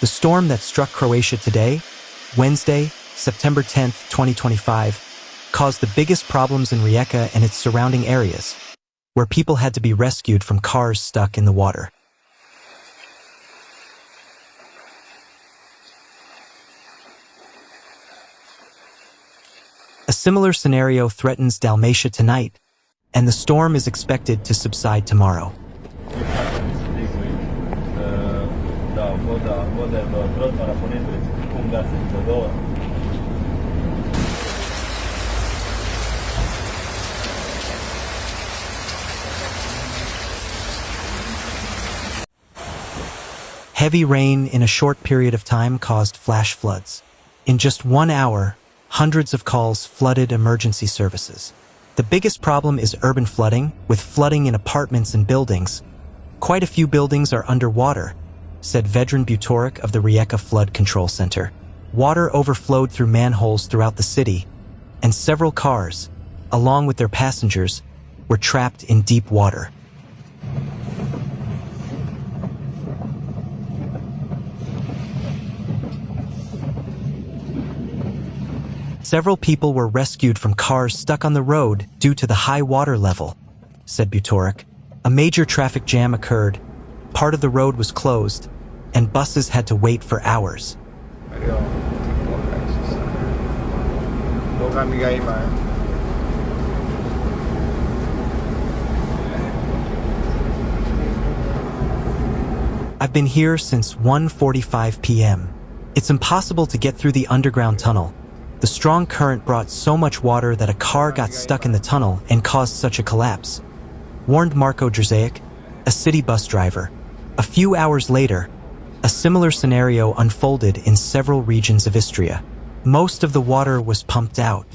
The storm that struck Croatia today, Wednesday, September 10th, 2025, caused the biggest problems in Rijeka and its surrounding areas, where people had to be rescued from cars stuck in the water. A similar scenario threatens Dalmatia tonight, and the storm is expected to subside tomorrow. Heavy rain in a short period of time caused flash floods. In just 1 hour, hundreds of calls flooded emergency services. The biggest problem is urban flooding, with flooding in apartments and buildings. Quite a few buildings are underwater, said Vedran Butoric of the Rijeka Flood Control Center. Water overflowed through manholes throughout the city, and several cars, along with their passengers, were trapped in deep water. Several people were rescued from cars stuck on the road due to the high water level, said Butoric. A major traffic jam occurred, part of the road was closed, and buses had to wait for hours. I've been here since 1:45 p.m. It's impossible to get through the underground tunnel. The strong current brought so much water that a car got stuck in the tunnel and caused such a collapse, warned Marko Drzejic, a city bus driver. A few hours later, a similar scenario unfolded in several regions of Istria. Most of the water was pumped out.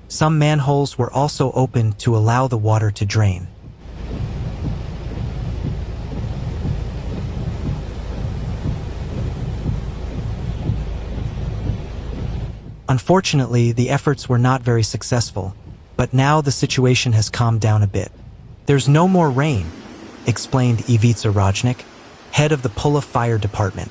Some manholes were also opened to allow the water to drain. Unfortunately, the efforts were not very successful, but now the situation has calmed down a bit. There's no more rain, explained Ivica Rajnik, head of the Pula Fire Department.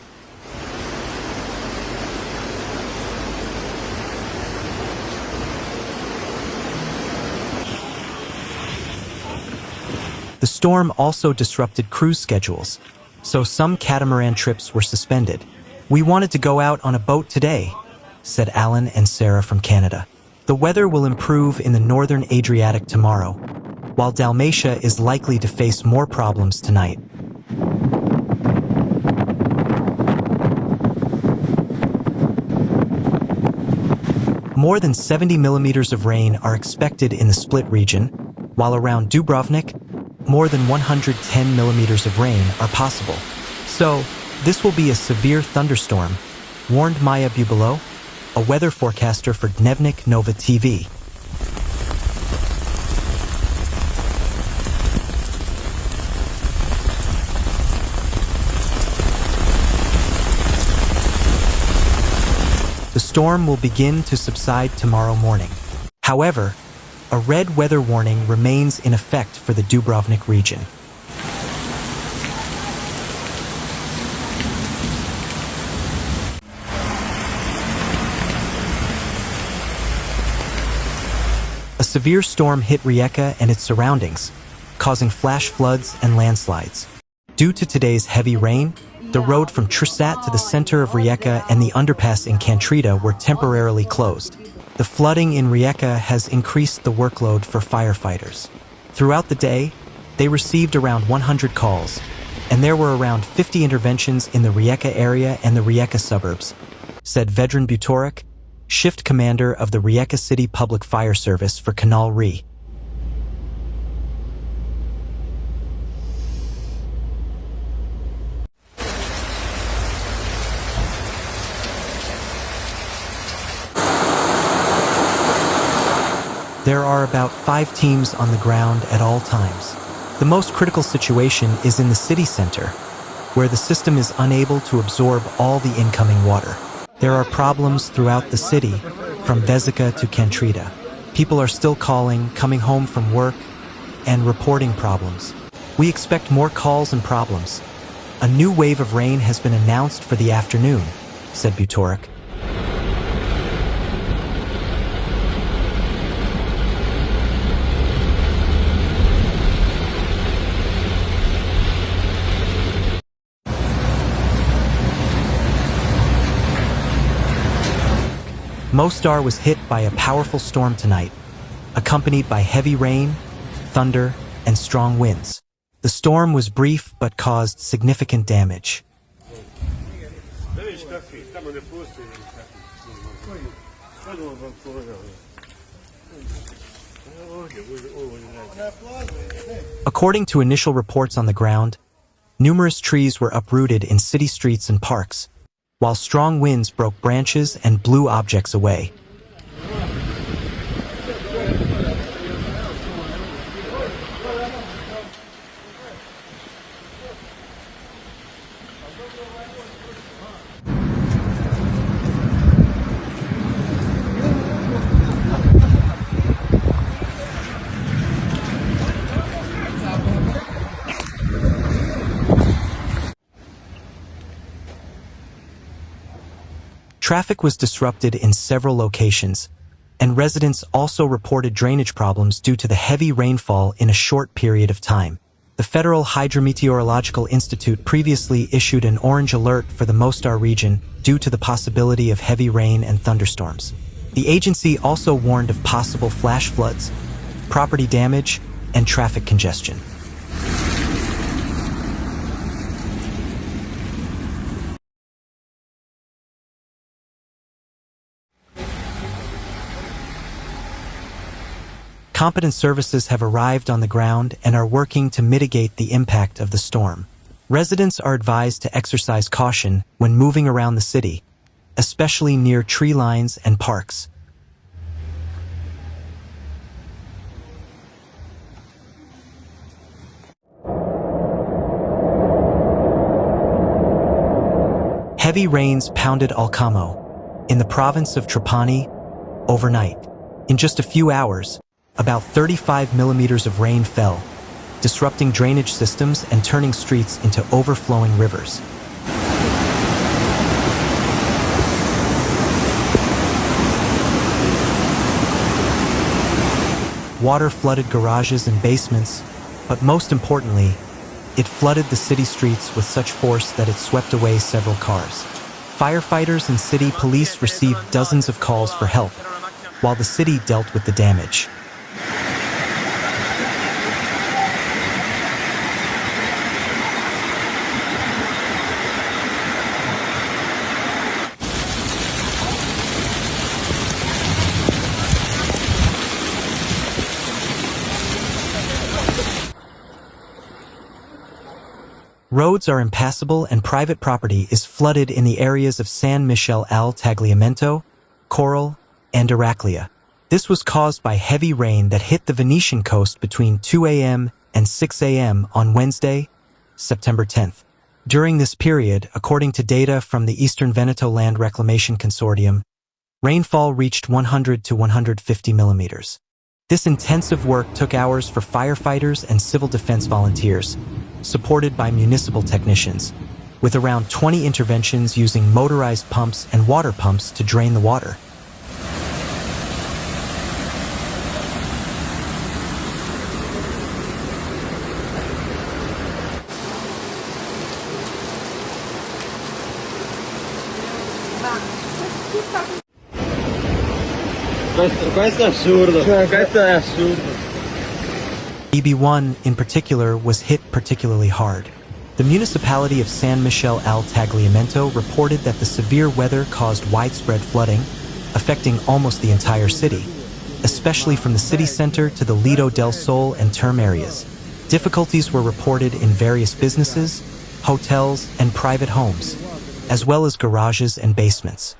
The storm also disrupted cruise schedules, so some catamaran trips were suspended. We wanted to go out on a boat today, said Alan and Sarah from Canada. The weather will improve in the northern Adriatic tomorrow, while Dalmatia is likely to face more problems tonight. More than 70 millimeters of rain are expected in the Split region, while around Dubrovnik, more than 110 millimeters of rain are possible. So, this will be a severe thunderstorm, warned Maja Bubalo, a weather forecaster for Dnevnik Nova TV. The storm will begin to subside tomorrow morning. However, a red weather warning remains in effect for the Dubrovnik region. A severe storm hit Rijeka and its surroundings, causing flash floods and landslides. Due to today's heavy rain, the road from Trsat to the center of Rijeka and the underpass in Kantrida were temporarily closed. The flooding in Rijeka has increased the workload for firefighters. Throughout the day, they received around 100 calls, and there were around 50 interventions in the Rijeka area and the Rijeka suburbs, said Vedran Butoric, shift commander of the Rijeka City Public Fire Service for Kanal Ri. There are about 5 teams on the ground at all times. The most critical situation is in the city center, where the system is unable to absorb all the incoming water. There are problems throughout the city, from Rijeka to Kantrida. People are still calling, coming home from work, and reporting problems. We expect more calls and problems, A new wave of rain has been announced for the afternoon, said Butoric. Mostar was hit by a powerful storm tonight, accompanied by heavy rain, thunder, and strong winds. The storm was brief but caused significant damage. According to initial reports on the ground, numerous trees were uprooted in city streets and parks, while strong winds broke branches and blew objects away. Traffic was disrupted in several locations, and residents also reported drainage problems due to the heavy rainfall in a short period of time. The Federal Hydrometeorological Institute previously issued an orange alert for the Mostar region due to the possibility of heavy rain and thunderstorms. The agency also warned of possible flash floods, property damage, and traffic congestion. Competent services have arrived on the ground and are working to mitigate the impact of the storm. Residents are advised to exercise caution when moving around the city, especially near tree lines and parks. Heavy rains pounded Alcamo, in the province of Trapani, overnight. In just a few hours, about 35 millimeters of rain fell, disrupting drainage systems and turning streets into overflowing rivers. Water flooded garages and basements, but most importantly, it flooded the city streets with such force that it swept away several cars. Firefighters and city police received dozens of calls for help, while the city dealt with the damage. Roads are impassable and private property is flooded in the areas of San Michele al Tagliamento, Coral, and Eraclea. This was caused by heavy rain that hit the Venetian coast between 2 a.m. and 6 a.m. on Wednesday, September 10th. During this period, according to data from the Eastern Veneto Land Reclamation Consortium, rainfall reached 100 to 150 millimeters. This intensive work took hours for firefighters and civil defense volunteers, supported by municipal technicians, with around 20 interventions using motorized pumps and water pumps to drain the water. Questo è assurdo, questo è assurdo. EB1, in particular, was hit particularly hard. The municipality of San Michele al Tagliamento reported that the severe weather caused widespread flooding, affecting almost the entire city, especially from the city center to the Lido del Sol and Term areas. Difficulties were reported in various businesses, hotels, and private homes, as well as garages and basements.